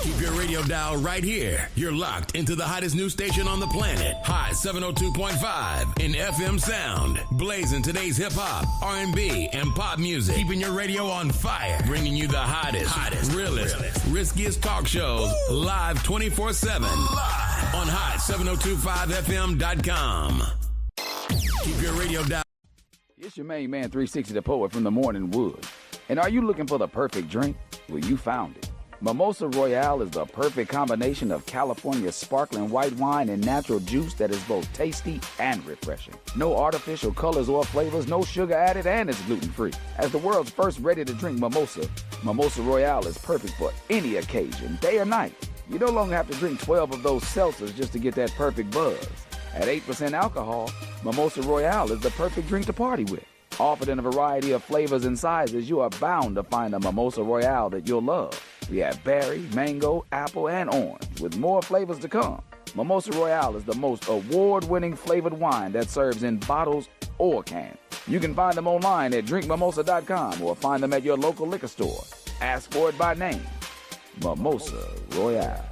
Keep your radio dial right here. You're locked into the hottest news station on the planet. Hot 702.5 in FM sound. Blazing today's hip hop, R&B, and pop music. Keeping your radio on fire. Bringing you the hottest, realest, riskiest talk shows live 24/7 on hot7025fm.com. Keep your radio dial. It's your main man, 360 the Poet from the Morning Wood. And are you looking for the perfect drink? Well, you found it. Mimosa Royale is the perfect combination of California sparkling white wine and natural juice that is both tasty and refreshing. No artificial colors or flavors, no sugar added, and it's gluten-free. As the world's first ready-to-drink mimosa, Mimosa Royale is perfect for any occasion, day or night. You no longer have to drink 12 of those seltzers just to get that perfect buzz. At 8% alcohol, Mimosa Royale is the perfect drink to party with. Offered in a variety of flavors and sizes, you are bound to find a Mimosa Royale that you'll love. We have berry, mango, apple, and orange, with more flavors to come. Mimosa Royale is the most award-winning flavored wine that serves in bottles or cans. You can find them online at drinkmimosa.com or find them at your local liquor store. Ask for it by name. Mimosa Royale.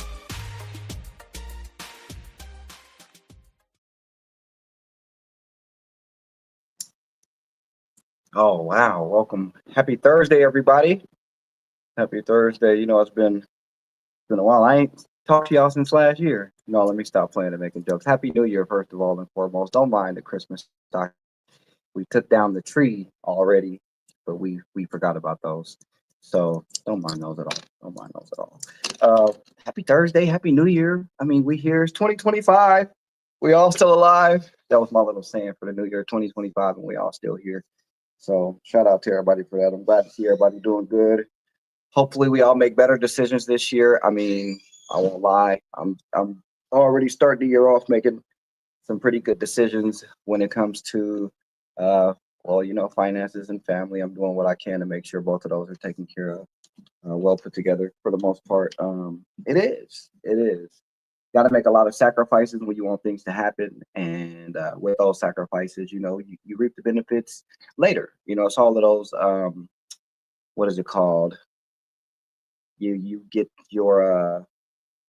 Oh, wow. Welcome. Happy Thursday, everybody. Happy Thursday. You know, it's been a while. I ain't talked to y'all since last year. No, let me stop playing and making jokes. Happy New Year, first of all and foremost. Don't mind the Christmas stock. We took down the tree already, but we forgot about those. So don't mind those at all. Don't mind those at all. Happy Thursday. Happy New Year. I mean, we here. It's 2025. We all still alive. That was my little saying for the new year, 2025, and we all still here. So shout out to everybody for that. I'm glad to see everybody doing good. Hopefully we all make better decisions this year. I mean, I won't lie. I'm already starting the year off making some pretty good decisions when it comes to, finances and family. I'm doing what I can to make sure both of those are taken care of, well put together for the most part. It is. Got to make a lot of sacrifices when you want things to happen, and with those sacrifices, you reap the benefits later. It's all of those. What is it called? You get your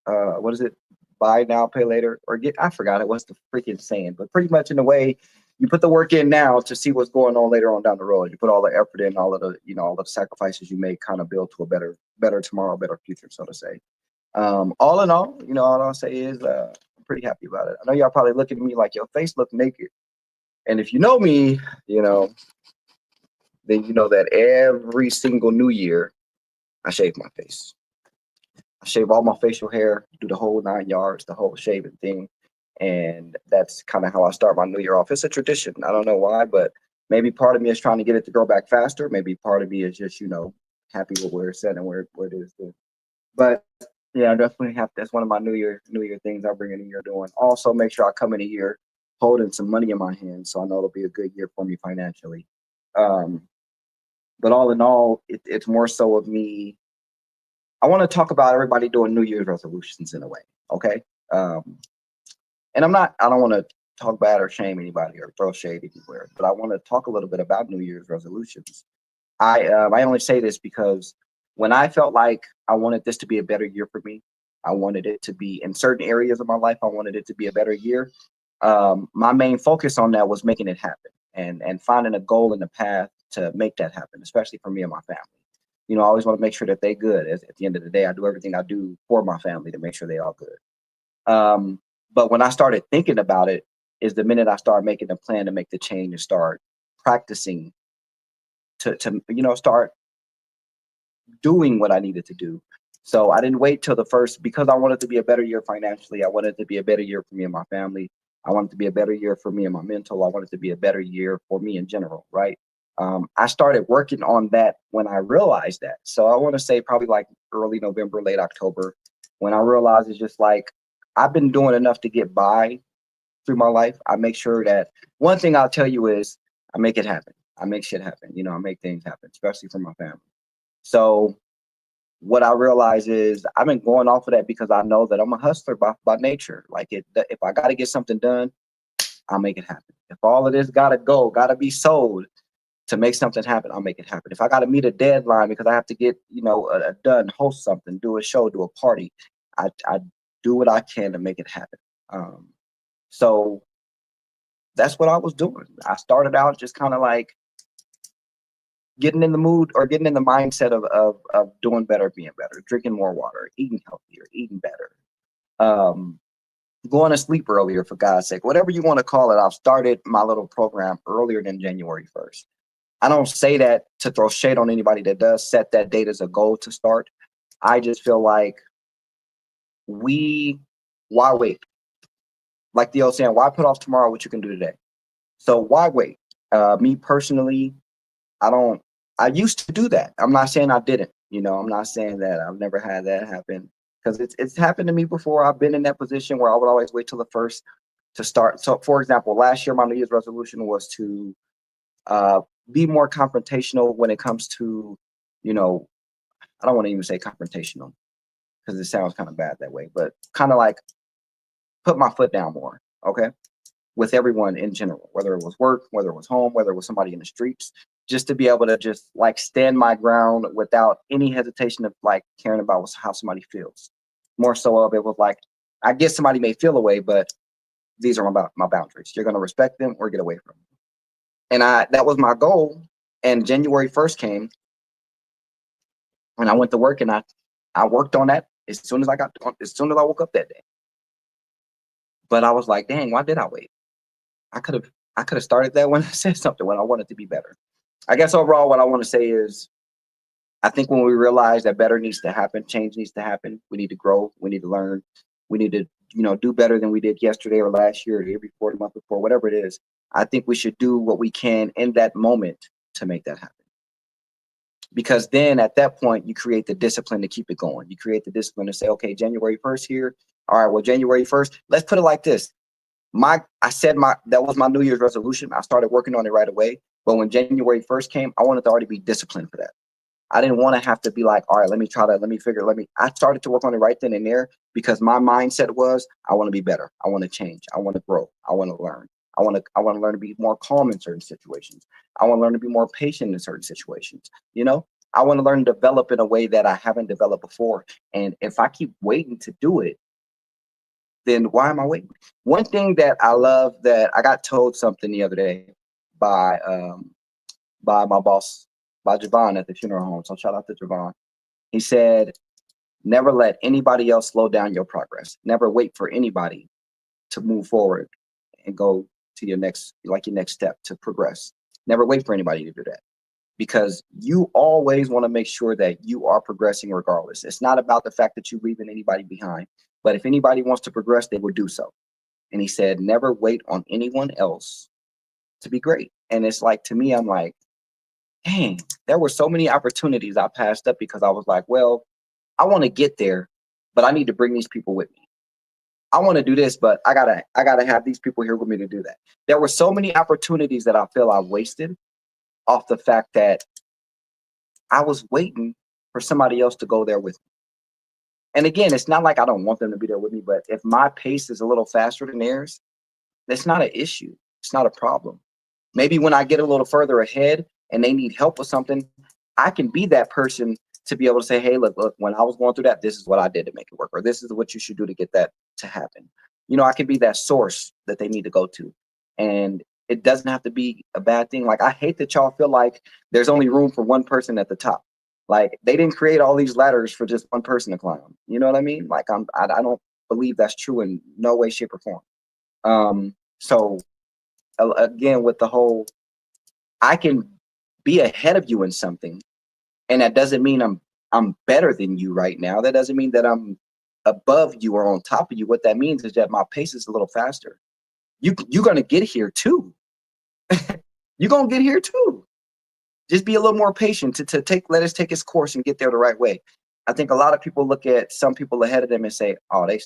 what is it? Buy now, pay later, or I forgot it. What's the freaking saying? But pretty much in a way, you put the work in now to see what's going on later on down the road. You put all the effort in, all of the all the sacrifices you make, kind of build to a better tomorrow, better future, so to say. All in all, all I'll say is I'm pretty happy about it. I know y'all probably looking at me like your face look naked. And if you know me, then you know that every single new year, I shave my face. I shave all my facial hair, do the whole 9 yards, the whole shaving thing. And that's kind of how I start my new year off. It's a tradition. I don't know why, but maybe part of me is trying to get it to grow back faster. Maybe part of me is just, happy with where it's at and where it is. But yeah, I definitely that's one of my New Year things I bring in a year doing. Also, make sure I come in a year holding some money in my hands, so I know it'll be a good year for me financially. But all in all, it's more so of me. I want to talk about everybody doing New Year's resolutions in a way, okay? And I don't want to talk bad or shame anybody or throw shade anywhere, but I want to talk a little bit about New Year's resolutions. I only say this because when I felt like I wanted this to be a better year for me, I wanted it to be in certain areas of my life, I wanted it to be a better year. My main focus on that was making it happen and finding a goal in the path to make that happen, especially for me and my family. I always want to make sure that they're good. At the end of the day, I do everything I do for my family to make sure they're all good. But when I started thinking about it is the minute I started making a plan to make the change and start practicing to start doing what I needed to do. So I didn't wait till the first, because I wanted to be a better year financially. I wanted it to be a better year for me and my family. I wanted to be a better year for me and my mental. I wanted to be a better year for me in general, right? I started working on that when I realized that. So I want to say probably like early November, late October, when I realized it's just like, I've been doing enough to get by through my life. I make sure that one thing I'll tell you is I make it happen. I make shit happen. I make things happen, especially for my family. So what I realize is I've been going off of that because I know that I'm a hustler by nature. Like if I got to get something done, I'll make it happen. If all of this got to be sold, to make something happen, I'll make it happen. If I got to meet a deadline because I have to get, done, host something, do a show, do a party, I do what I can to make it happen. So that's what I was doing. I started out just kind of like getting in the mood or getting in the mindset of doing better, being better, drinking more water, eating healthier, eating better, going to sleep earlier, for God's sake, whatever you want to call it. I've started my little program earlier than January 1st. I don't say that to throw shade on anybody that does set that date as a goal to start. I just feel like why wait? Like the old saying, why put off tomorrow what you can do today? So why wait? Me personally, I used to do that. I'm not saying I didn't, I'm not saying that I've never had that happen, because it's happened to me before. I've been in that position where I would always wait till the first to start. So for example, last year, my New Year's resolution was to be more confrontational when it comes to, I don't want to even say confrontational because it sounds kind of bad that way, but kind of like put my foot down more, okay, with everyone in general, whether it was work, whether it was home, whether it was somebody in the streets, just to be able to just like stand my ground without any hesitation of like caring about how somebody feels. More so of it was like, I guess somebody may feel away, but these are my boundaries. You're going to respect them or get away from them. And that was my goal. And January 1st came and I went to work, and I worked on that as soon as I woke up that day. But I was like, dang, why did I wait? I could have started that when I said something, when I wanted to be better. I guess overall what I want to say is, I think when we realize that better needs to happen, change needs to happen, we need to grow, we need to learn, we need to, do better than we did yesterday or last year or the year before, the month before, whatever it is. I think we should do what we can in that moment to make that happen. Because then at that point, you create the discipline to keep it going. You create the discipline to say, okay, January 1st here. All right, well, January 1st, let's put it like this. That was my New Year's resolution. I started working on it right away. But when January 1st came, I wanted to already be disciplined for that. I didn't want to have to be like, all right, I started to work on it right then and there, because my mindset was, I want to be better. I want to change. I want to grow. I want to learn. I want to learn to be more calm in certain situations. I want to learn to be more patient in certain situations. I want to learn to develop in a way that I haven't developed before. And if I keep waiting to do it, then why am I waiting? One thing that I love, that I got told something the other day by my boss, by Javon at the funeral home. So shout out to Javon. He said, never let anybody else slow down your progress. Never wait for anybody to move forward and go to your next step to progress. Never wait for anybody to do that, because you always want to make sure that you are progressing regardless. It's not about the fact that you're leaving anybody behind, but if anybody wants to progress, they will do so. And he said, never wait on anyone else to be great. And it's like, to me, I'm like, dang, there were so many opportunities I passed up because I was like, well, I want to get there, but I need to bring these people with me. I want to do this, but I gotta have these people here with me to do that. There were so many opportunities that I feel I wasted off the fact that I was waiting for somebody else to go there with me. And again, it's not like I don't want them to be there with me, but if my pace is a little faster than theirs, that's not an issue. It's not a problem. Maybe when I get a little further ahead and they need help with something, I can be that person to be able to say, hey, look, when I was going through that, this is what I did to make it work, or this is what you should do to get that to happen. I can be that source that they need to go to. And it doesn't have to be a bad thing. Like, I hate that y'all feel like there's only room for one person at the top. Like, they didn't create all these ladders for just one person to climb. You know what I mean? Like, I don't believe that's true in no way, shape, or form. So again, with the whole, I can be ahead of you in something, and that doesn't mean I'm better than you right now. That doesn't mean that I'm above you or on top of you. What that means is that my pace is a little faster. You're gonna get here too. You're gonna get here too. Just be a little more patient to let us take its course and get there the right way. I think a lot of people look at some people ahead of them and say, how they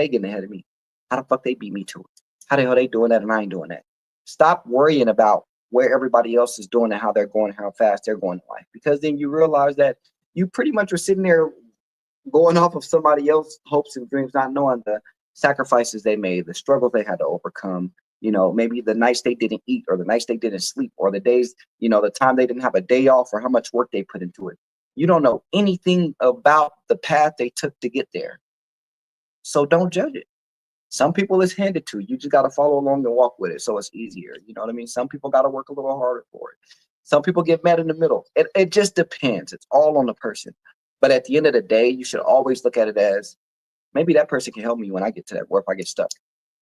getting ahead of me? How the fuck they beat me to it? How the hell they doing that and I ain't doing that? Stop worrying about where everybody else is doing and how they're going, how fast they're going in life, because then you realize that you pretty much are sitting there going off of somebody else's hopes and dreams, not knowing the sacrifices they made, the struggles they had to overcome, maybe the nights they didn't eat, or the nights they didn't sleep, or the days, the time they didn't have a day off, or how much work they put into it. You don't know anything about the path they took to get there. So don't judge it. Some people it's handed to you. Just got to follow along and walk with it, so it's easier. You know what I mean? Some people got to work a little harder for it. Some people get met in the middle. It just depends. It's all on the person. But at the end of the day, you should always look at it as, maybe that person can help me when I get to that, or if I get stuck.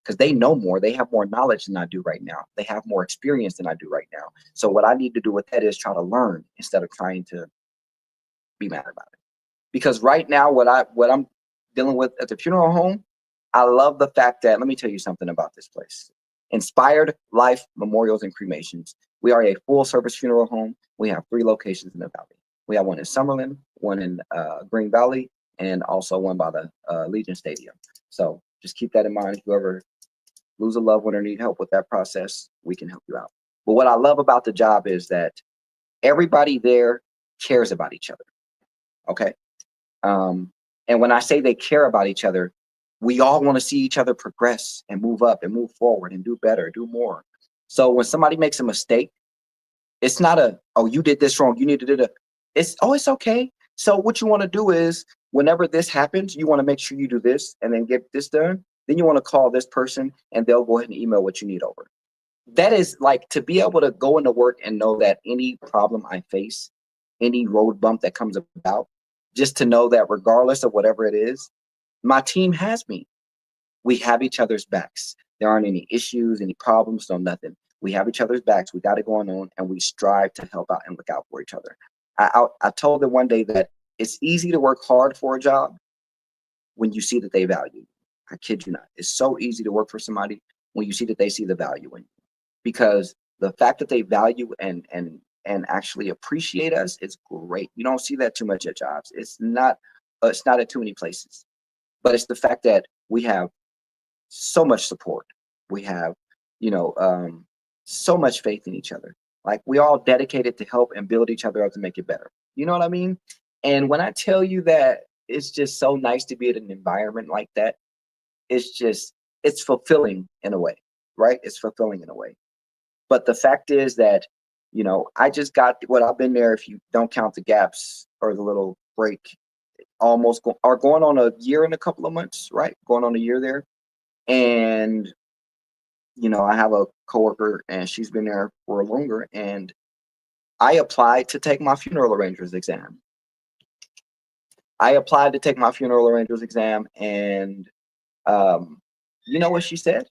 Because they know more. They have more knowledge than I do right now. They have more experience than I do right now. So what I need to do with that is try to learn instead of trying to be mad about it. Because right now, what I'm dealing with at the funeral home, I love the fact that, let me tell you something about this place. Inspired Life Memorials and Cremations. We are a full service funeral home. We have 3 locations in the valley. We have one in Summerlin, one in Green Valley, and also one by the Legion Stadium. So just keep that in mind. If you ever lose a loved one or need help with that process, we can help you out. But what I love about the job is that everybody there cares about each other. Okay. And when I say they care about each other, we all want to see each other progress and move up and move forward and do better, do more. So when somebody makes a mistake, it's not oh, you did this wrong, you need to do it. It's okay. So what you want to do is, whenever this happens, you want to make sure you do this and then get this done. Then you want to call this person and they'll go ahead and email what you need over. That is like, to be able to go into work and know that any problem I face, any road bump that comes about, just to know that regardless of whatever it is, my team has me. We have each other's backs. There aren't any issues, any problems, no nothing. We have each other's backs. We got it going on, and we strive to help out and look out for each other. I told them one day that it's easy to work hard for a job when you see that they value you. I kid you not. It's so easy to work for somebody when you see that they see the value in you. Because the fact that they value and actually appreciate us is great. You don't see that too much at jobs. It's not at too many places. But it's the fact that we have so much support. We have, so much faith in each other. Like, we all dedicated to help and build each other up to make it better. You know what I mean? And when I tell you that it's just so nice to be in an environment like that, it's fulfilling in a way, right? It's fulfilling in a way. But the fact is that, I just got what I've been there, if you don't count the gaps or the little break, are going on a year and a couple of months, right? Going on a year there. And, I have a coworker and she's been there for longer, and I applied to take my funeral arranger's exam. And you know what she said?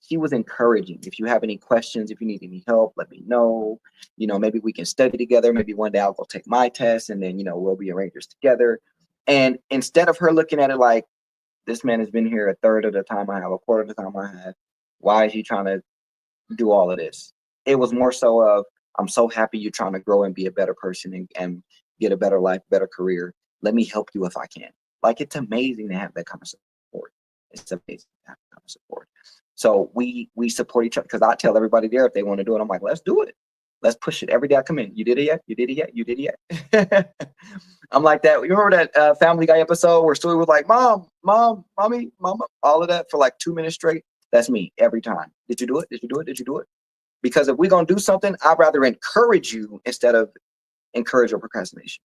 She was encouraging. If you have any questions, if you need any help, let me know. Maybe we can study together. Maybe one day I'll go take my test, and then, we'll be arrangers together. And instead of her looking at it like, this man has been here a third of the time I have, a quarter of the time I have, why is he trying to do all of this? It was more so of, I'm so happy you're trying to grow and be a better person and get a better life, better career. Let me help you if I can. Like, it's amazing to have that kind of support. It's amazing to have that kind of support. So we support each other, because I tell everybody there, if they want to do it, I'm like, let's do it. Let's push it. Every day I come in. You did it yet? You did it yet? You did it yet? I'm like that. You remember that Family Guy episode where Stewie was like, Mom, Mommy, Mama, all of that for like 2 minutes straight? That's me every time. Did you do it? Did you do it? Did you do it? Because if we're going to do something, I'd rather encourage you instead of encourage your procrastination.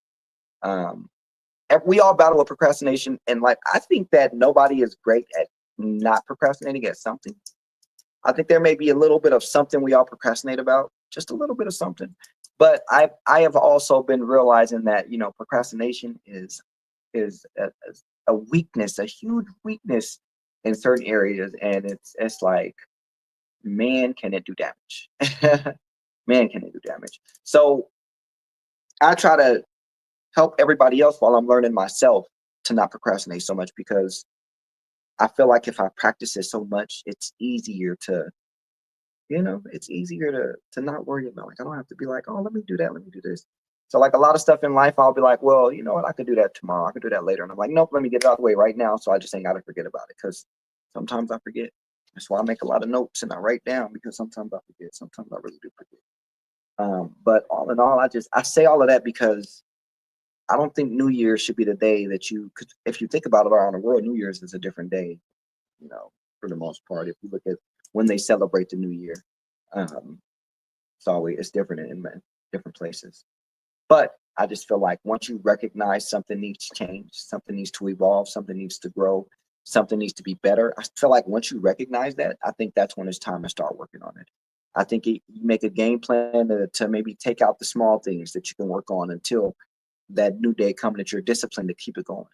We all battle with procrastination. And like, I think that nobody is great at not procrastinating at something. I think there may be a little bit of something we all procrastinate about, just a little bit of something. But I have also been realizing that, procrastination is a weakness, a huge weakness in certain areas. And it's like, man, can it do damage? Man, can it do damage? So I try to help everybody else while I'm learning myself to not procrastinate so much, because I feel like if I practice it so much, it's easier to, to not worry about. Like, I don't have to be like, oh, let me do that, let me do this. So like a lot of stuff in life, I'll be like, well, you know what, I could do that tomorrow, I could do that later. And I'm like, nope, let me get it out of the way right now, so I just ain't got to forget about it, because sometimes I forget. That's why I make a lot of notes and I write down, because sometimes I forget, sometimes I really do forget. But all in all, I say all of that because I don't think New Year's should be the day that could, if you think about it around the world, New Year's is a different day, for the most part. If you look at when they celebrate the new year. It's different in different places. But I just feel like once you recognize something needs to change, something needs to evolve, something needs to grow, something needs to be better. I feel like once you recognize that, I think that's when it's time to start working on it. I think you make a game plan to maybe take out the small things that you can work on until that new day comes that you're disciplined to keep it going.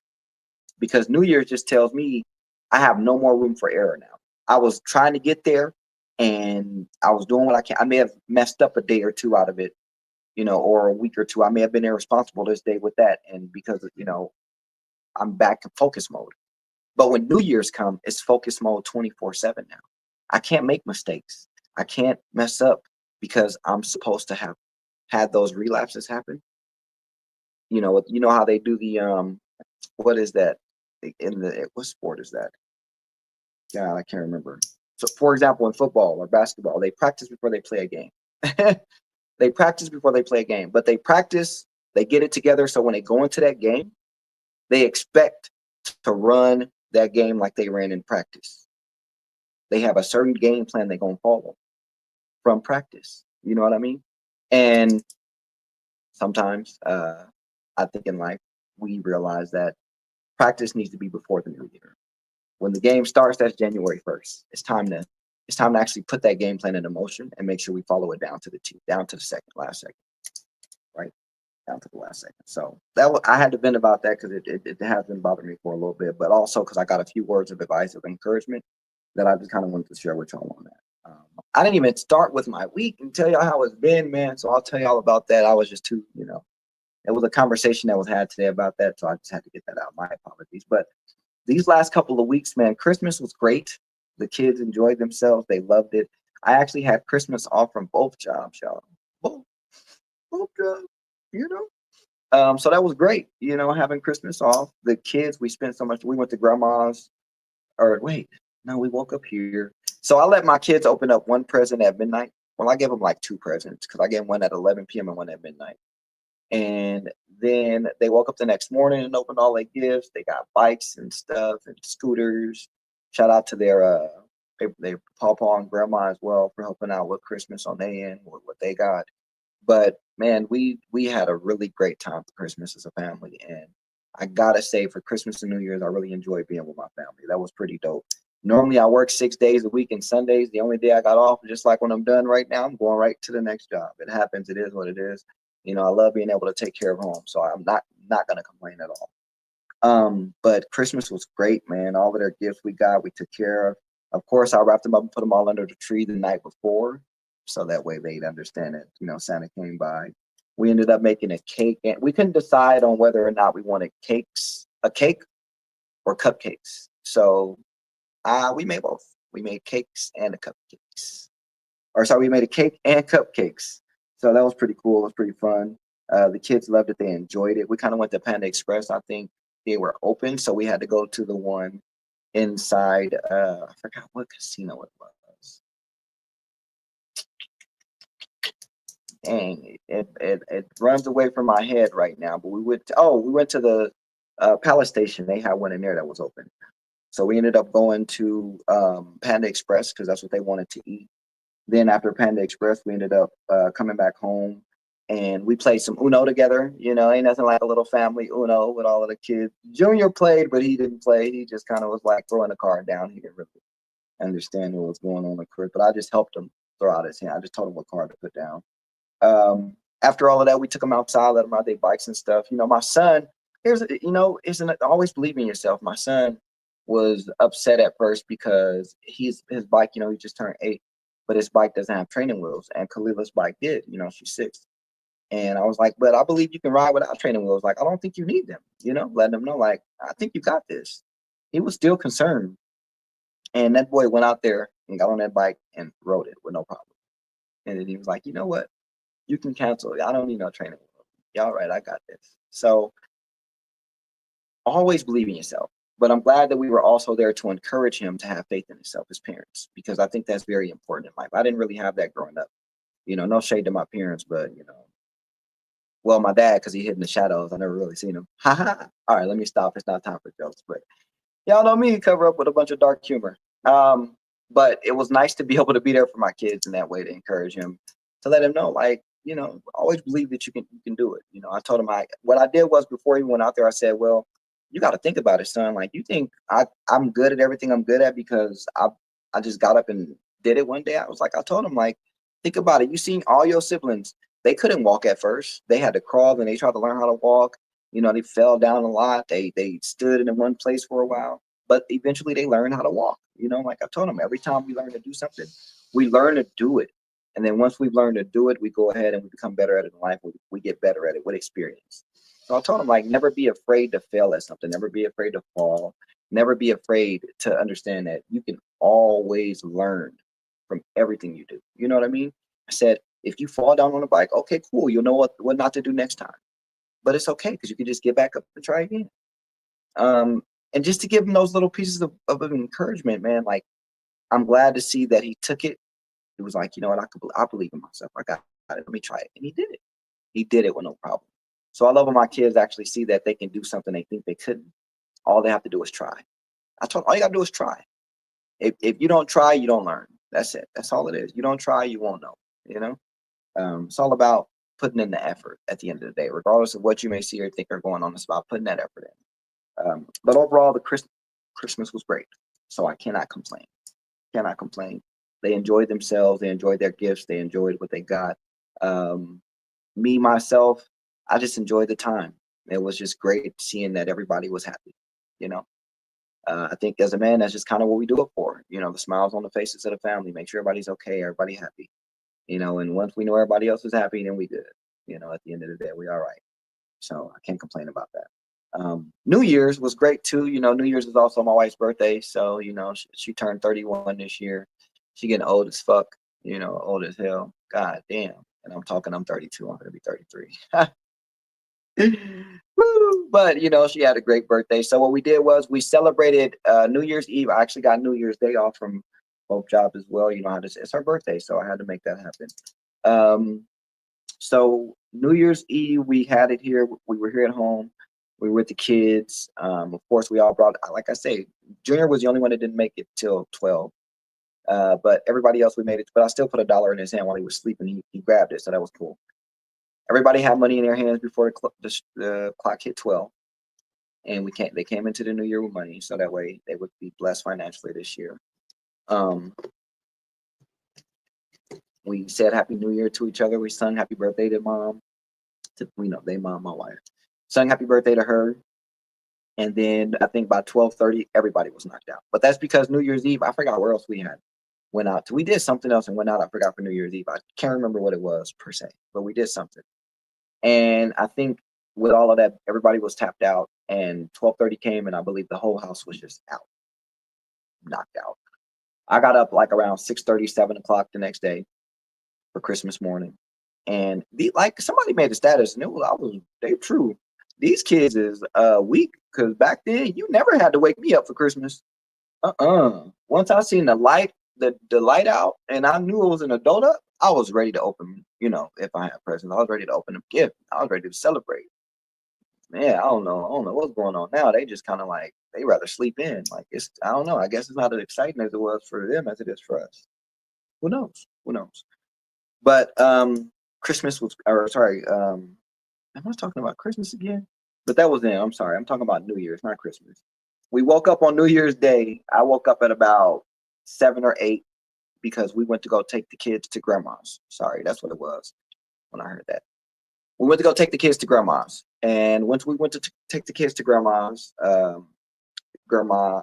Because New Year's just tells me I have no more room for error now. I was trying to get there and I was doing what I can. I may have messed up a day or two out of it, or a week or two. I may have been irresponsible this day with that. And because, I'm back in focus mode. But when New Year's come, it's focus mode 24/7 now. I can't make mistakes. I can't mess up because I'm supposed to have had those relapses happen. You know how they do the what is that what sport is that? God, I can't remember. So, for example, in football or basketball, they practice before they play a game. They practice before they play a game, but they practice, they get it together. So when they go into that game, they expect to run that game like they ran in practice. They have a certain game plan they're going to follow from practice. You know what I mean? And sometimes I think in life, we realize that practice needs to be before the new year. When the game starts, that's January 1st. It's time to actually put that game plan into motion and make sure we follow it down to the last second, right? Down to the last second. So I had to vent about that because it has been bothering me for a little bit, but also because I got a few words of advice of encouragement that I just kind of wanted to share with y'all on that. I didn't even start with my week and tell y'all how it's been, man. So I'll tell y'all about that. I was just too, it was a conversation that was had today about that. So I just had to get that out. My apologies. But these last couple of weeks, man, Christmas was great. The kids enjoyed themselves. They loved it. I actually had Christmas off from both jobs, y'all. Both jobs, So that was great, having Christmas off. The kids, we spent so much. We went to grandma's, we woke up here. So I let my kids open up one present at midnight. Well, I gave them like two presents because I gave one at 11 p.m. and one at midnight. And then they woke up the next morning and opened all their gifts. They got bikes and stuff and scooters. Shout out to their papa and grandma as well for helping out with Christmas on their end with what they got. But man, we had a really great time for Christmas as a family. And I gotta say, for Christmas and New Year's, I really enjoyed being with my family. That was pretty dope. Normally I work 6 days a week and Sundays. The only day I got off, just like when I'm done right now, I'm going right to the next job. It happens. It is what it is. I love being able to take care of home, so I'm not gonna complain at all. But Christmas was great, man. All of their gifts we got, we took care of. Of course, I wrapped them up and put them all under the tree the night before, so that way they'd understand that Santa came by. We ended up making a cake, and we couldn't decide on whether or not we wanted a cake or cupcakes. So we made both. We made cakes and the cupcakes. We made a cake and cupcakes. So that was pretty cool. It was pretty fun. The kids loved it. They enjoyed it. We kind of went to Panda Express. I think they were open, so we had to go to the one inside. I forgot what casino it was. Dang, it runs away from my head right now. But we went to the Palace Station. They had one in there that was open. So we ended up going to Panda Express because that's what they wanted to eat. Then after Panda Express, we ended up coming back home and we played some Uno together. Ain't nothing like a little family Uno with all of the kids. Junior played, but he didn't play. He just kind of was like throwing the card down. He didn't really understand what was going on with Chris, but I just helped him throw out his hand. I just told him what card to put down. After all of that, we took him outside, let him ride their bikes and stuff. My son, always believe in yourself. My son was upset at first because his bike, he just turned 8. But his bike doesn't have training wheels, and Khalila's bike did. She's 6. And I was like, but I believe you can ride without training wheels. Like, I don't think you need them, letting him know, like, I think you got this. He was still concerned. And that boy went out there and got on that bike and rode it with no problem. And then he was like, you know what? You can cancel it. I don't need no training wheels. Y'all right, I got this. So always believe in yourself. But I'm glad that we were also there to encourage him to have faith in himself as parents, because I think that's very important in life. I didn't really have that growing up. No shade to my parents, but, well, my dad, because he hid in the shadows. I never really seen him. Ha ha. All right, let me stop. It's not time for jokes. But y'all know me, cover up with a bunch of dark humor. But it was nice to be able to be there for my kids in that way, to encourage him, to let him know, like, always believe that you can do it. I told him, what I did was, before he went out there, I said, well, you got to think about it, son. Like, you think I'm good at everything I'm good at because I just got up and did it one day? I told him, like, think about it. You seen all your siblings, they couldn't walk at first. They had to crawl, and they tried to learn how to walk. They fell down a lot. They stood in one place for a while, but eventually they learned how to walk. Like I told them, every time we learn to do something, we learn to do it. And then once we've learned to do it, we go ahead and we become better at it in life. We get better at it with experience. So I told them, like, never be afraid to fail at something. Never be afraid to fall. Never be afraid to understand that you can always learn from everything you do. You know what I mean? I said, if you fall down on a bike, okay, cool. You'll know what not to do next time. But it's okay, because you can just get back up and try again. And just to give him those little pieces of encouragement, man, like, I'm glad to see that he took it. He was like, you know what, I believe in myself. I got it. Let me try it. And he did it. He did it with no problem. So I love when my kids actually see that they can do something they think they couldn't. All they have to do is try. I told them, all you got to do is try. If you don't try, you don't learn. That's it. That's all it is. You don't try, you won't know. It's all about putting in the effort at the end of the day, regardless of what you may see or think are going on. It's about putting that effort in. But overall, the Christmas was great. So I cannot complain. Cannot complain. They enjoyed themselves. They enjoyed their gifts. They enjoyed what they got. Me, myself, I just enjoyed the time. It was just great seeing that everybody was happy. I think as a man, that's just kind of what we do it for. The smiles on the faces of the family, make sure everybody's okay, everybody happy. And once we know everybody else is happy, then we good. At the end of the day, we all right. So I can't complain about that. New Year's was great too. New Year's is also my wife's birthday. So, she turned 31 this year. She getting old as fuck, old as hell. God damn. And I'm 32. I'm going to be 33. Woo! But, she had a great birthday. So what we did was we celebrated New Year's Eve. I actually got New Year's Day off from both jobs as well. It's her birthday, so I had to make that happen. So New Year's Eve, we had it here. We were here at home. We were with the kids. Of course, we all brought, like I say, Junior was the only one that didn't make it till 12. But everybody else, we made it. But I still put $1 in his hand while he was sleeping. He grabbed it, so that was cool. Everybody had money in their hands before the clock hit 12. And they came into the new year with money, so that way they would be blessed financially this year. We said Happy New Year to each other. We sung Happy Birthday to Mom. They mom, my wife. Sung Happy Birthday to her. And then I think by 12:30, everybody was knocked out. But that's because New Year's Eve, I forgot where else we went out to. We did something else and went out. I forgot for New Year's Eve. I can't remember what it was per se, but we did something. And I think with all of that, everybody was tapped out. And 12:30 came, and I believe the whole house was just out, knocked out. I got up like around 6:30, 7 o'clock the next day for Christmas morning. And like somebody made a status, and they true. These kids is weak, because back then you never had to wake me up for Christmas. Once I seen the light out, and I knew it was an adult up, I was ready to open. If I had presents, I was ready to open a gift. I was ready to celebrate. Man, I don't know what's going on now. They just kind of like, they rather sleep in. Like, I don't know. I guess it's not as exciting as it was for them as it is for us. Who knows? But Christmas was, or sorry, am I talking about Christmas again? But that was them. I'm sorry. I'm talking about New Year's, not Christmas. We woke up on New Year's Day. I woke up at about 7 or 8 because we went to go take the kids to grandma's. Sorry, that's what it was when I heard that. We went to go take the kids to grandma's. And once we went to take the kids to grandma's, grandma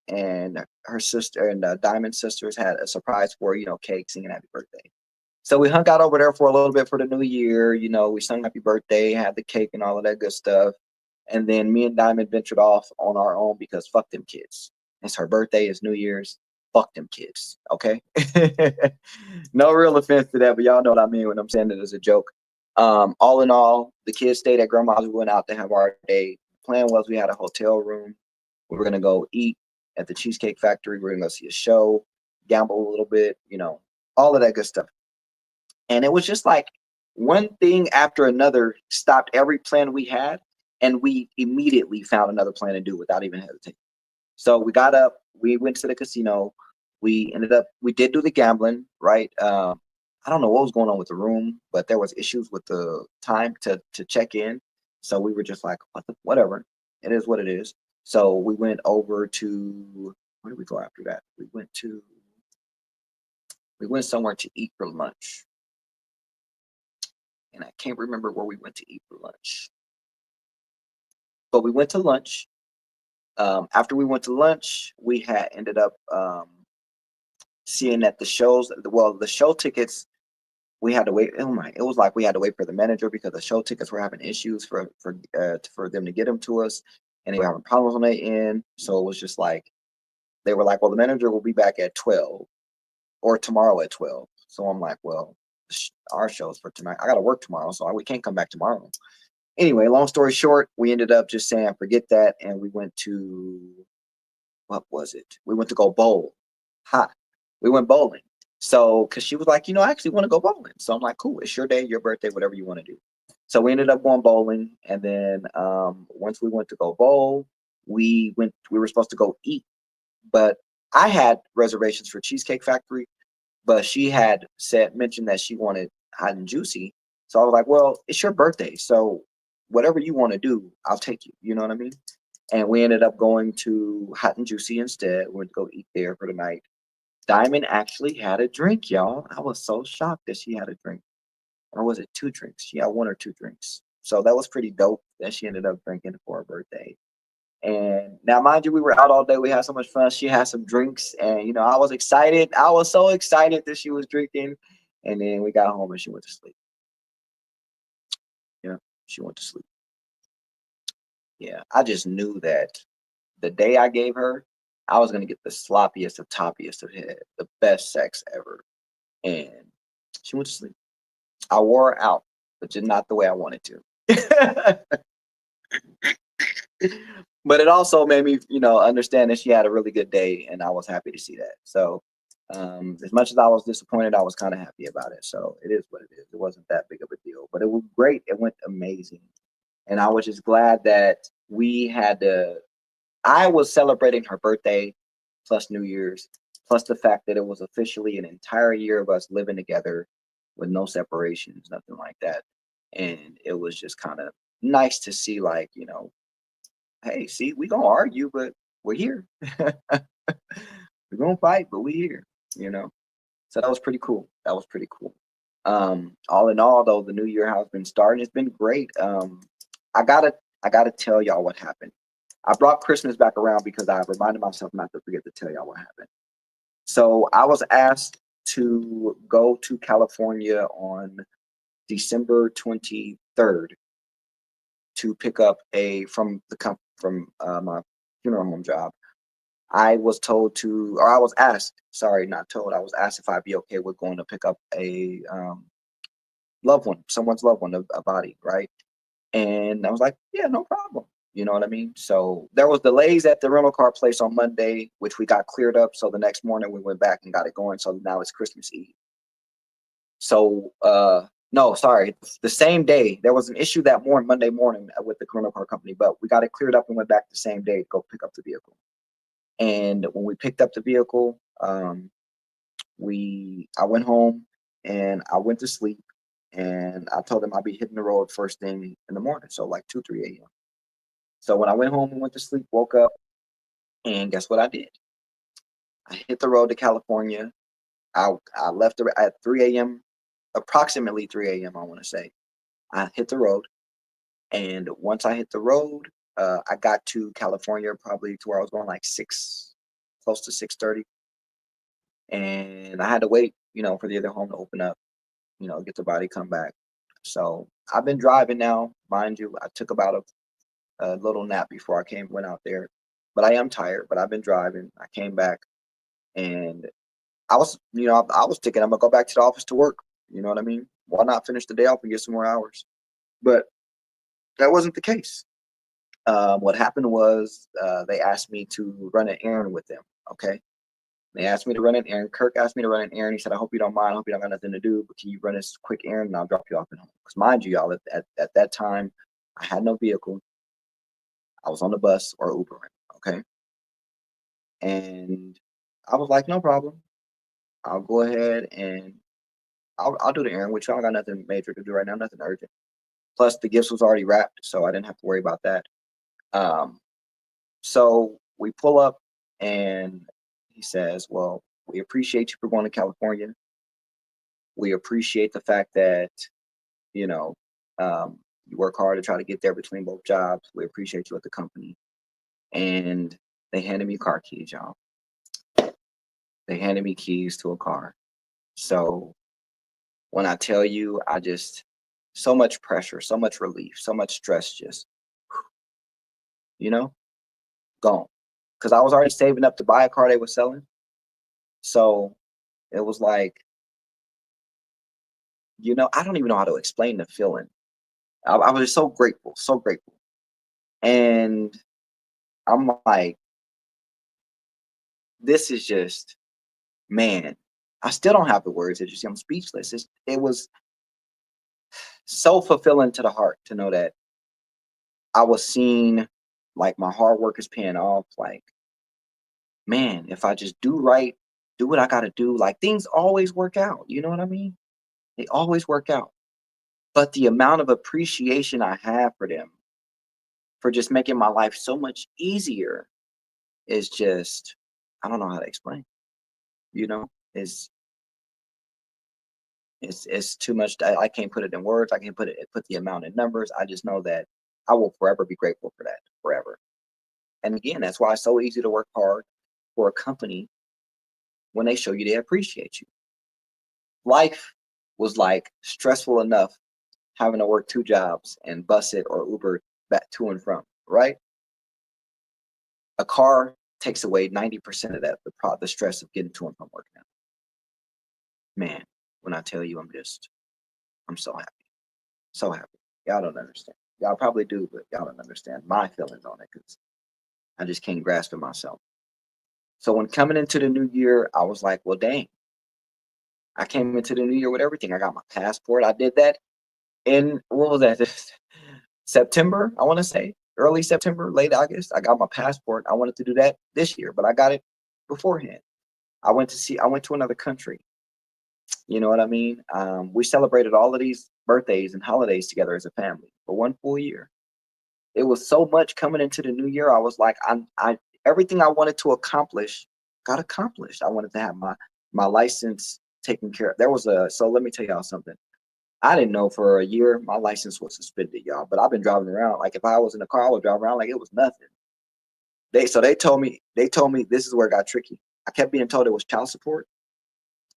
and her sister and Diamond sisters had a surprise for, cake, singing happy birthday. So we hung out over there for a little bit for the new year. We sung happy birthday, had the cake and all of that good stuff. And then me and Diamond ventured off on our own because fuck them kids. It's her birthday, it's New Year's. Fuck them kids. Okay. No real offense to that, but y'all know what I mean when I'm saying it as a joke. All in all, the kids stayed at grandma's. We went out to have our day. The plan was we had a hotel room. We were going to go eat at the Cheesecake Factory. We were going to go see a show, gamble a little bit, all of that good stuff. And it was just like one thing after another stopped every plan we had. And we immediately found another plan to do without even hesitating. So we got up, we went to the casino. we did do the gambling, right? I don't know what was going on with the room, but there was issues with the time to check in. So we were just like, whatever. It is what it is. So we went over to, where did we go after that? We went somewhere to eat for lunch. And I can't remember where we went to eat for lunch. But we went to lunch. After we went to lunch, we had ended up seeing that the show tickets, we had to wait. Oh my! It was like we had to wait for the manager because the show tickets were having issues for them to get them to us, and they were having problems on their end. So it was just like they were like, "Well, the manager will be back at 12 or tomorrow at 12." So I'm like, "Well, our show's for tonight. I got to work tomorrow, so we can't come back tomorrow." Anyway, long story short, we ended up just saying, "Forget that," and we went to, what was it? We went to go bowl. We went bowling. So, because she was like, I actually want to go bowling. So I'm like, cool, it's your day, your birthday, whatever you want to do. So we ended up going bowling. And then once we went to go bowl, we were supposed to go eat. But I had reservations for Cheesecake Factory, but she had mentioned that she wanted hot and juicy. So I was like, well, it's your birthday. So whatever you want to do, I'll take you. You know what I mean? And we ended up going to hot and juicy instead. We went to go eat there for the night. Diamond actually had a drink, y'all. I was so shocked that she had a drink. Or was it 2 drinks? She had 1 or 2 drinks. So that was pretty dope that she ended up drinking for her birthday. And now, mind you, we were out all day. We had so much fun. She had some drinks, and I was excited. I was so excited that she was drinking. And then we got home and she went to sleep. Yeah, she went to sleep. Yeah, I just knew that the day I gave her, I was gonna get the sloppiest of toppiest of head, the best sex ever. And she went to sleep. I wore her out, but just not the way I wanted to. But it also made me, understand that she had a really good day, and I was happy to see that. So, as much as I was disappointed, I was kind of happy about it. So it is what it is. It wasn't that big of a deal, but it was great. It went amazing, and I was just glad that I was celebrating her birthday, plus New Year's, plus the fact that it was officially an entire year of us living together with no separations, nothing like that. And it was just kind of nice to see, like, hey, see, we gonna argue, but we're here. We're gonna fight, but we're here, you know. So that was pretty cool. That was pretty cool. All in all, though, the new year has been starting. It's been great. I gotta tell y'all what happened. I brought Christmas back around because I reminded myself not to forget to tell y'all what happened. So I was asked to go to California on December 23rd to pick up from my funeral home job. I was asked, sorry, not told. I was asked if I'd be okay with going to pick up a loved one, someone's loved one, a body, right? And I was like, yeah, no problem. You know what I mean? So there was delays at the rental car place on Monday, which we got cleared up. So the next morning we went back and got it going. So now it's Christmas Eve. So no, sorry, the same day. There was an issue that Monday morning with the rental car company, but we got it cleared up and went back the same day to go pick up the vehicle. And when we picked up the vehicle, I went home and I went to sleep, and I told them I'd be hitting the road first thing in the morning, so like 2, 3 a.m. So when I went home and went to sleep, woke up, and guess what I did? I hit the road to California. I left at 3 a.m., approximately 3 a.m. I want to say. I hit the road, and once I hit the road, I got to California probably to where I was going like close to 6:30, and I had to wait, for the other home to open up, get the body come back. So I've been driving now, mind you. I took about a little nap before I went out there, but I am tired. But I've been driving. I came back, and I was, I was thinking I'm gonna go back to the office to work. You know what I mean? Why not finish the day off and get some more hours? But that wasn't the case. What happened was they asked me to run an errand with them. Okay. They asked me to run an errand. Kirk asked me to run an errand. He said, I hope you don't mind. I hope you don't got nothing to do, but can you run this quick errand and I'll drop you off at home? Because mind you, y'all, at that time, I had no vehicle. I was on the bus or Ubering. Okay. And I was like, no problem. I'll go ahead and I'll do the errand, which I don't got nothing major to do right now, nothing urgent. Plus the gifts was already wrapped, so I didn't have to worry about that. Um, so we pull up and he says, well, we appreciate you for going to California. We appreciate the fact that, you know, you work hard to try to get there between both jobs. We appreciate you at the company. And they handed me car keys, y'all. They handed me keys to a car. So when I tell you, I just, so much pressure, so much relief, so much stress, just, you know, gone. Because I was already saving up to buy a car they were selling. So it was like, you know, I don't even know how to explain the feeling. I was just so grateful, so grateful. And I'm like, this is just, man, I still don't have the words. It's just, I'm speechless. It was so fulfilling to the heart to know that I was seeing like my hard work is paying off. Like, man, if I just do right, do what I got to do, like things always work out. You know what I mean? They always work out. But the amount of appreciation I have for them, for just making my life so much easier, is just, I don't know how to explain. You know, it's it's too much. I can't put it in words. I can't put the amount in numbers. I just know that I will forever be grateful for that, forever. And again, that's why it's so easy to work hard for a company when they show you they appreciate you. Life was like stressful enough having to work two jobs and bus it or Uber back to and from, right? A car takes away 90% of that, the stress of getting to and from work now. Man, when I tell you, I'm so happy. So happy. Y'all don't understand. Y'all probably do, but y'all don't understand my feelings on it because I just can't grasp it myself. So when coming into the new year, I was like, well, dang. I came into the new year with everything. I got my passport. I did that in, what was that? September, I want to say. Early September, late August. I got my passport. I wanted to do that this year, but I got it beforehand. I went to another country. You know what I mean? We celebrated all of these birthdays and holidays together as a family for one full year. It was so much coming into the new year. I was like, I everything I wanted to accomplish got accomplished. I wanted to have my license taken care of. So let me tell y'all something. I didn't know for a year my license was suspended, y'all. But I've been driving around like if I was in a car, I would drive around like it was nothing. They told me this is where it got tricky. I kept being told it was child support.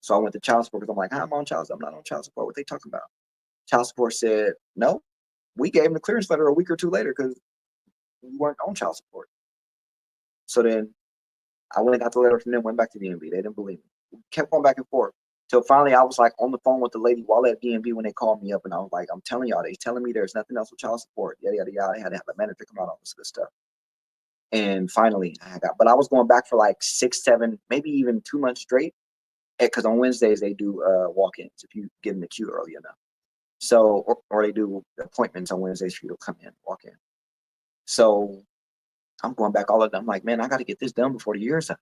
So I went to child support because I'm like, I'm on child support. I'm not on child support. What they talking about? Child support said, no, we gave him the clearance letter a week or two later because you weren't on child support. So then I went and got the letter from them, went back to DMV. They didn't believe me. We kept going back and forth. Till finally I was like on the phone with the lady while at DMV when they called me up and I was like, I'm telling y'all, they telling me there's nothing else with child support. Yada, yada, yada. I had to have a manager come out, all this good stuff. And finally but I was going back for like 6, 7, maybe even 2 months straight. Because on Wednesdays they do walk-ins if you get in the queue early enough. So, or they do appointments on Wednesdays for you to come in, walk in. So I'm going back all of them. I'm like, man, I got to get this done before the year's up.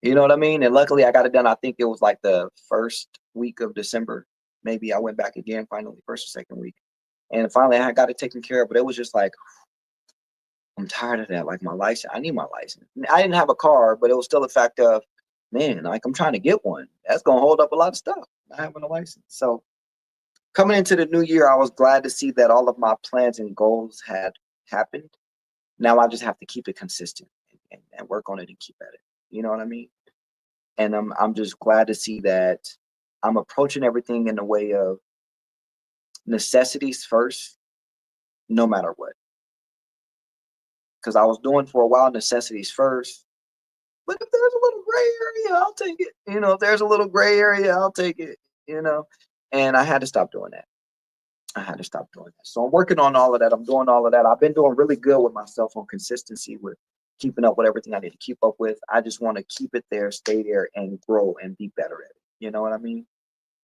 You know what I mean? And luckily I got it done. I think it was like the first week of December. Maybe I went back again finally, first or second week. And finally I got it taken care of. But it was just like, I'm tired of that. Like my license, I need my license. I didn't have a car, but it was still the fact of, man, like I'm trying to get one. That's going to hold up a lot of stuff, not having a license. So coming into the new year, I was glad to see that all of my plans and goals had happened. Now I just have to keep it consistent and work on it and keep at it. You know what I mean? And I'm just glad to see that I'm approaching everything in the way of necessities first, no matter what. Because I was doing for a while necessities first. But if there's a little gray area, I'll take it. You know, if there's a little gray area, I'll take it, you know. And I had to stop doing that. I had to stop doing that. So I'm working on all of that. I'm doing all of that. I've been doing really good with myself on consistency with keeping up with everything I need to keep up with. I just want to keep it there, stay there, and grow and be better at it. You know what I mean?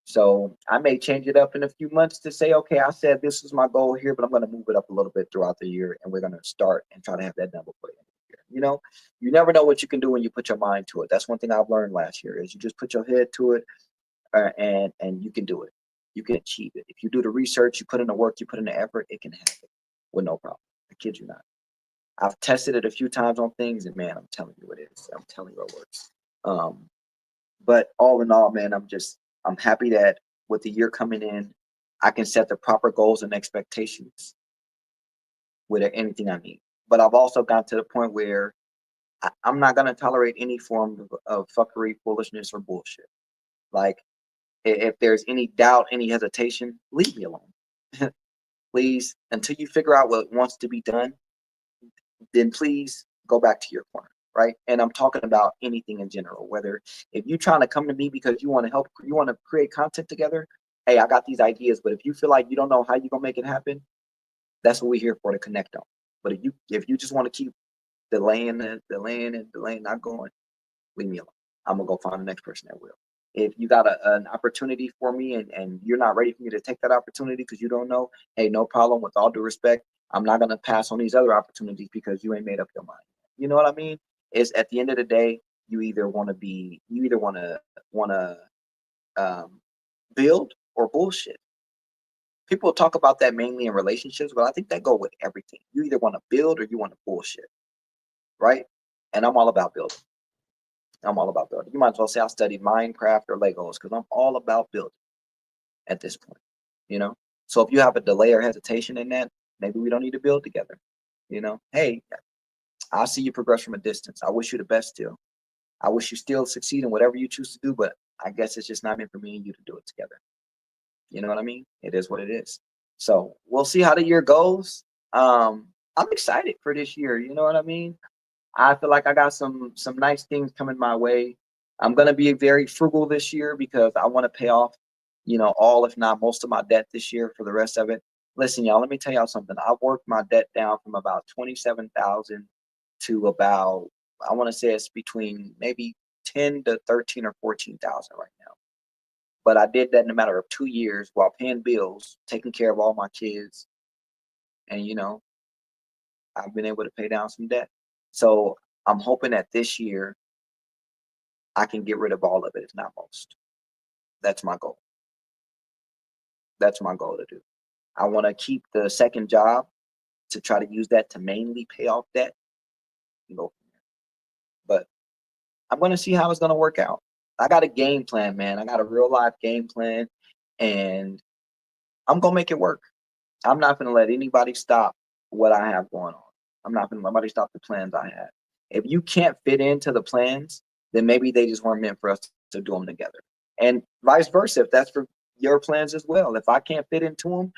So I may change it up in a few months to say, okay, I said this is my goal here, but I'm going to move it up a little bit throughout the year, and we're going to start and try to have that done before the end of the year. You know, you never know what you can do when you put your mind to it. That's one thing I've learned last year is you just put your head to it, and you can do it. You can achieve it. If you do the research, you put in the work, you put in the effort, it can happen with no problem. I kid you not. I've tested it a few times on things, and man, I'm telling you it is. I'm telling you it works. But all in all, man, I'm happy that with the year coming in, I can set the proper goals and expectations with anything I need. But I've also gotten to the point where I'm not going to tolerate any form of fuckery, foolishness, or bullshit. Like, if there's any doubt, any hesitation, leave me alone. Please, until you figure out what wants to be done, then please go back to your corner, right? And I'm talking about anything in general, whether if you're trying to come to me because you want to help, you want to create content together, hey, I got these ideas, but if you feel like you don't know how you're going to make it happen, that's what we're here for, to connect on. But if you just want to keep delaying, not going, leave me alone. I'm going to go find the next person that will. If you got an opportunity for me and you're not ready for me to take that opportunity because you don't know, hey, no problem. With all due respect, I'm not going to pass on these other opportunities because you ain't made up your mind. You know what I mean? It's at the end of the day, you either want to build or bullshit. People talk about that mainly in relationships, but I think that go with everything. You either want to build or you want to bullshit, right? And I'm all about building. You might as well say I studied Minecraft or Legos because I'm all about building at this point, you know? So if you have a delay or hesitation in that, maybe we don't need to build together, you know? Hey, I see you progress from a distance. I wish you the best still. I wish you still succeed in whatever you choose to do, but I guess it's just not meant for me and you to do it together. You know what I mean? It is what it is. So we'll see how the year goes. I'm excited for this year. You know what I mean? I feel like I got some nice things coming my way. I'm gonna be very frugal this year because I want to pay off, all if not most of my debt this year for the rest of it. Listen, y'all, let me tell y'all something. I've worked my debt down from about 27,000 to about, I want to say it's between maybe 10 to 13 or 14,000 right now. But I did that in a matter of 2 years while paying bills, taking care of all my kids, and I've been able to pay down some debt. So I'm hoping that this year I can get rid of all of it, if not most. That's my goal. That's my goal to do. I want to keep the second job to try to use that to mainly pay off debt and go from there. But I'm going to see how it's going to work out. I got a game plan, man. I got a real life game plan, and I'm going to make it work. I'm not going to let anybody stop what I have going on. I'm not going to let anybody stop the plans I have. If you can't fit into the plans, then maybe they just weren't meant for us to do them together. And vice versa, if that's for your plans as well. If I can't fit into them,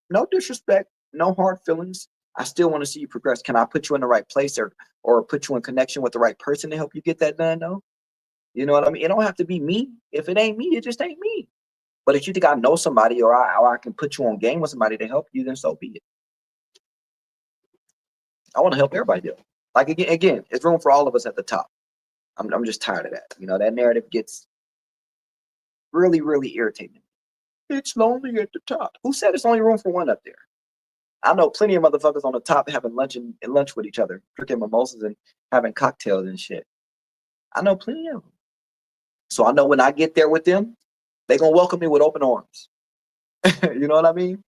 no disrespect, no hard feelings. I still want to see you progress. Can I put you in the right place or put you in connection with the right person to help you get that done? No. You know what I mean? It don't have to be me. If it ain't me, it just ain't me. But if you think I know somebody or I can put you on game with somebody to help you, then so be it. I want to help everybody do it. Like again, it's room for all of us at the top. I'm just tired of that. That narrative gets really, really irritating. It's lonely at the top. Who said it's only room for one up there? I know plenty of motherfuckers on the top having lunch with each other, drinking mimosas and having cocktails and shit. I know plenty of them. So I know when I get there with them, they're gonna welcome me with open arms. You know what I mean?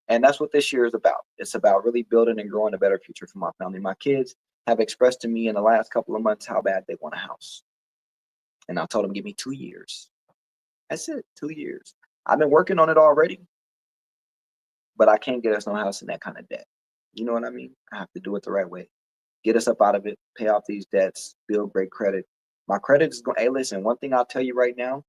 And that's what this year is about. It's about really building and growing a better future for my family. My kids have expressed to me in the last couple of months how bad they want a house. And I told them, give me 2 years. That's it, 2 years. I've been working on it already, but I can't get us no house in that kind of debt. You know what I mean? I have to do it the right way. Get us up out of it, pay off these debts, build great credit. My credit is going, hey, listen, one thing I'll tell you right now,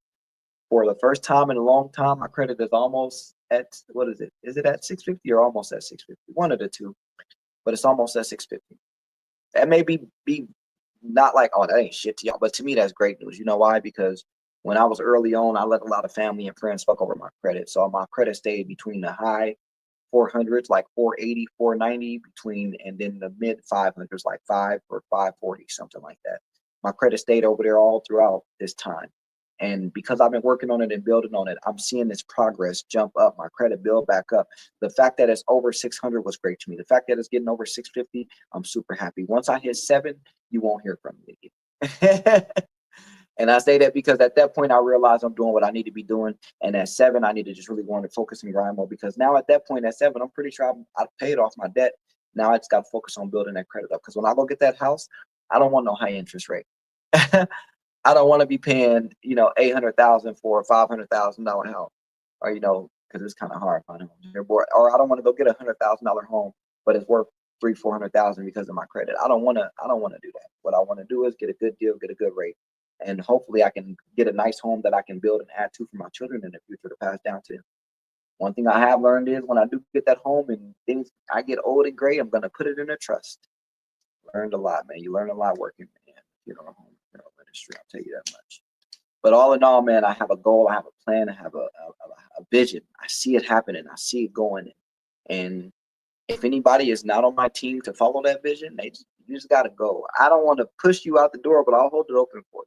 for the first time in a long time, my credit is almost at, what is it? Is it at 650 or almost at 650? One of the two, but it's almost at 650. That may be not like, oh, that ain't shit to y'all, but to me, that's great news. You know why? Because when I was early on, I let a lot of family and friends fuck over my credit. So my credit stayed between the high 400s, like 480, 490, between, and then the mid 500s, like 5 or 540, something like that. My credit stayed over there all throughout this time. And because I've been working on it and building on it, I'm seeing this progress jump up, my credit build back up. The fact that it's over 600 was great to me. The fact that it's getting over 650, I'm super happy. Once I hit 7, you won't hear from me again. And I say that because at that point, I realize I'm doing what I need to be doing. And at 7, I need to just really go on and focus and grind more, because now at that point, at 7, I'm pretty sure I've paid off my debt. Now I just got to focus on building that credit up. Because when I go get that house, I don't want no high interest rate. I don't want to be paying, $800,000 for a $500,000 house, or, because it's kind of hard finding homes here. Or I don't want to go get $100,000 home, but it's worth $300,000-$400,000 because of my credit. I don't want to do that. What I want to do is get a good deal, get a good rate. And hopefully I can get a nice home that I can build and add to for my children in the future to pass down to. One thing I have learned is when I do get that home and I get old and gray, I'm going to put it in a trust. Learned a lot, man. You learn a lot working in, a home industry. I'll tell you that much. But all in all, man, I have a goal. I have a plan. I have a vision. I see it happening. I see it going. And if anybody is not on my team to follow that vision, you just got to go. I don't want to push you out the door, but I'll hold it open for you.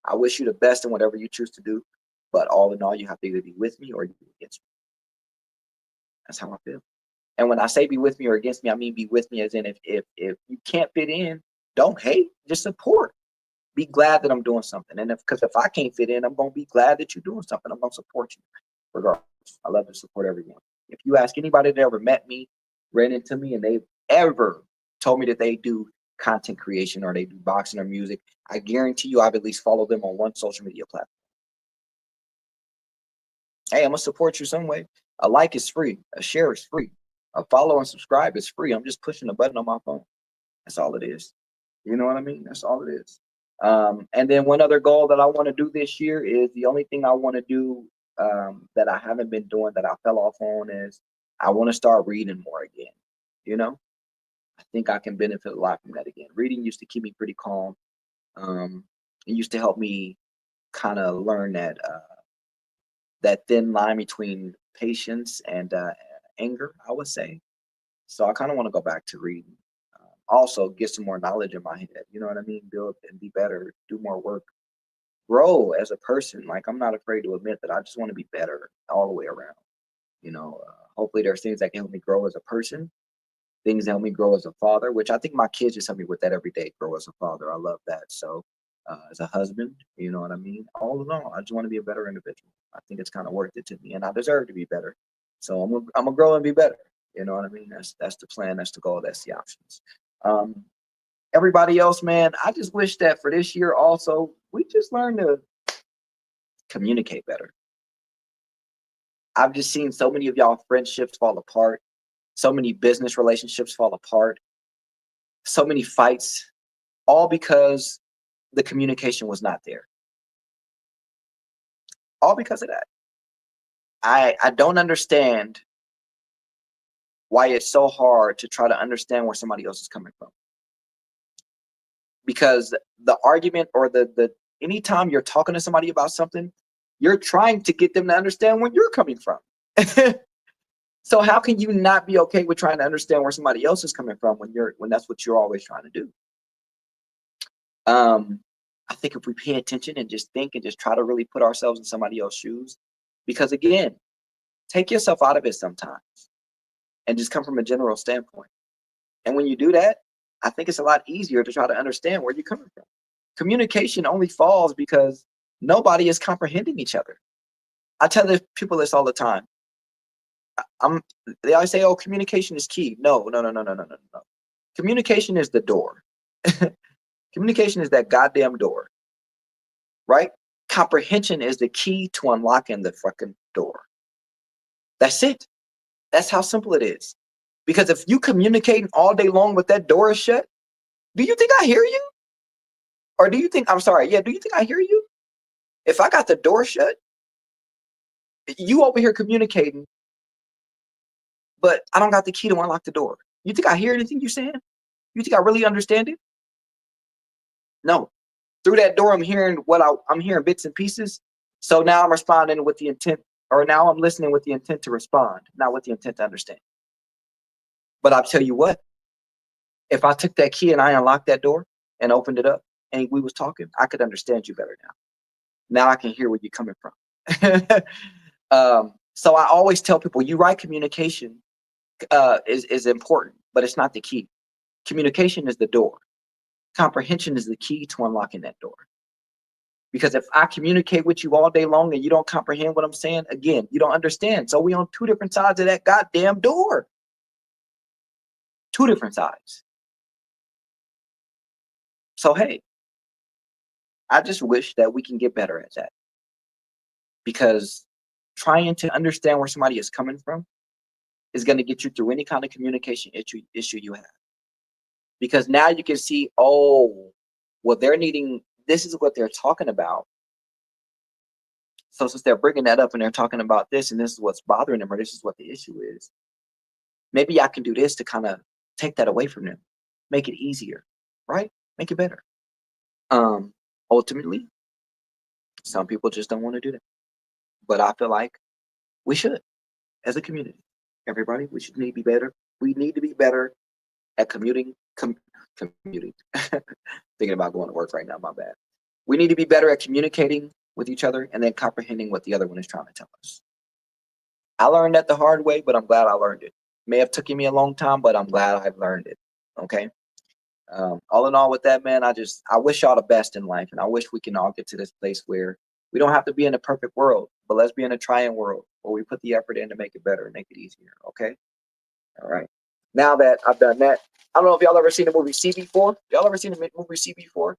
I wish you the best in whatever you choose to do, but all in all, you have to either be with me or you be against me. That's how I feel. And when I say be with me or against me, I mean be with me as in if you can't fit in, don't hate, just support. Be glad that I'm doing something. And because if I can't fit in, I'm going to be glad that you're doing something. I'm going to support you regardless. I love to support everyone. If you ask anybody that ever met me, ran into me, and they've ever told me that they do content creation or they do boxing or music, I guarantee you I've at least followed them on one social media platform. Hey, I'm gonna support you some way. A like is free, a share is free, a follow and subscribe is free. I'm just pushing a button on my phone. That's all it is. You know what I mean? That's all it is. And then one other goal that I want to do this year is the only thing I want to do that I haven't been doing that I fell off on is I want to start reading more again. I think I can benefit a lot from that again. Reading used to keep me pretty calm. It used to help me kind of learn that thin line between patience and anger, I would say. So I kind of want to go back to reading. Also get some more knowledge in my head. You know what I mean? Build and be better, do more work, grow as a person. Like, I'm not afraid to admit that I just want to be better all the way around. Hopefully there's things that can help me grow as a person, things that help me grow as a father, which I think my kids just help me with that every day, grow as a father. I love that. So as a husband, you know what I mean? All in all, I just want to be a better individual. I think it's kind of worth it to me, and I deserve to be better. So I'm gonna grow and be better. You know what I mean? That's the plan. That's the goal. That's the options. Everybody else, man, I just wish that for this year also, we just learn to communicate better. I've just seen so many of y'all friendships fall apart, so many business relationships fall apart, so many fights, all because the communication was not there. All because of that. I don't understand why it's so hard to try to understand where somebody else is coming from. Because the argument or the anytime you're talking to somebody about something, you're trying to get them to understand where you're coming from. So how can you not be okay with trying to understand where somebody else is coming from when that's what you're always trying to do? I think if we pay attention and just think and just try to really put ourselves in somebody else's shoes, because again, take yourself out of it sometimes and just come from a general standpoint. And when you do that, I think it's a lot easier to try to understand where you're coming from. Communication only falls because nobody is comprehending each other. I tell people this all the time. They always say, "Oh, communication is key." No. Communication is the door. Communication is that goddamn door, right? Comprehension is the key to unlocking the fucking door. That's it. That's how simple it is. Because if you communicating all day long with that door is shut, do you think I hear you? Or do you think, I'm sorry, do you think I hear you? If I got the door shut, you over here communicating, but I don't got the key to unlock the door. You think I hear anything you're saying? You think I really understand it? No. Through that door, I'm hearing I'm hearing bits and pieces. So now I'm responding with the intent, or now I'm listening with the intent to respond, not with the intent to understand. But I'll tell you what, if I took that key and I unlocked that door and opened it up and we was talking, I could understand you better now. Now I can hear where you're coming from. So I always tell people, you're right, communication is important, but it's not the key. Communication is the door. Comprehension is the key to unlocking that door. Because if I communicate with you all day long and you don't comprehend what I'm saying, again, you don't understand. So we on two different sides of that goddamn door. Two different sides. So, hey, I just wish that we can get better at that. Because trying to understand where somebody is coming from is going to get you through any kind of communication issue you have. Because now you can see, oh, well, they're needing, this is what they're talking about. So since they're bringing that up and they're talking about this and this is what's bothering them or this is what the issue is, maybe I can do this to kind of take that away from them, make it easier, right? Make it better. Ultimately, some people just don't want to do that. But I feel like we should, as a community. Everybody, we should need to be better. We need to be better at commuting. Thinking about going to work right now, my bad. We need to be better at communicating with each other and then comprehending what the other one is trying to tell us. I learned that the hard way, but I'm glad I learned it. May have taken me a long time, but I'm glad I've learned it. Okay. All in all, with that, man, I wish y'all the best in life, and I wish we can all get to this place where we don't have to be in a perfect world, but let's be in a trying world where we put the effort in to make it better and make it easier. Okay. All right. Now that I've done that, I don't know if y'all ever seen the movie CB4. Y'all ever seen the movie CB4?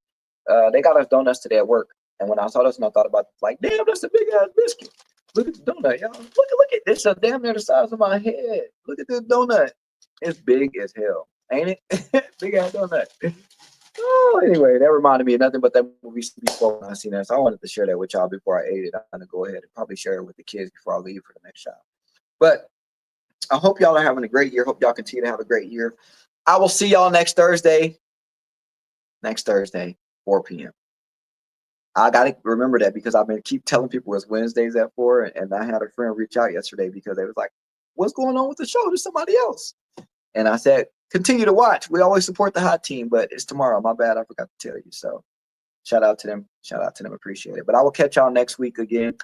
They got us donuts today at work, and when I saw this, and I thought about it, like, damn, that's a big ass biscuit. Look at the donut, y'all. Look at this. It's damn near the size of my head. Look at this donut. It's big as hell, ain't it? Big ass donut. Oh, anyway, that reminded me of nothing but that movie CB4 when I seen that. So I wanted to share that with y'all before I ate it. I'm gonna go ahead and probably share it with the kids before I leave for the next shop. But I hope y'all are having a great year. Hope y'all continue to have a great year. I will see y'all next Thursday. Next Thursday, 4 p.m. I got to remember that because I've been keep telling people it's Wednesdays at 4. And I had a friend reach out yesterday because they was like, what's going on with the show? There's somebody else. And I said, continue to watch. We always support the hot team, but it's tomorrow. My bad. I forgot to tell you. So shout out to them. Shout out to them. Appreciate it. But I will catch y'all next week again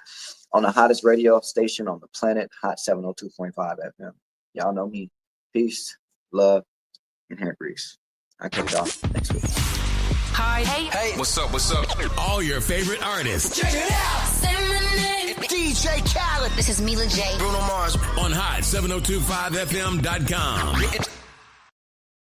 on the hottest radio station on the planet, Hot 702.5 FM. Y'all know me. Peace, love, and hair grease. I'll catch y'all next week. Hi. Hey. What's up? All your favorite artists. Check it out. Say my name. DJ Khaled. This is Mila J. Bruno Mars. On Hot 702.5FM.com.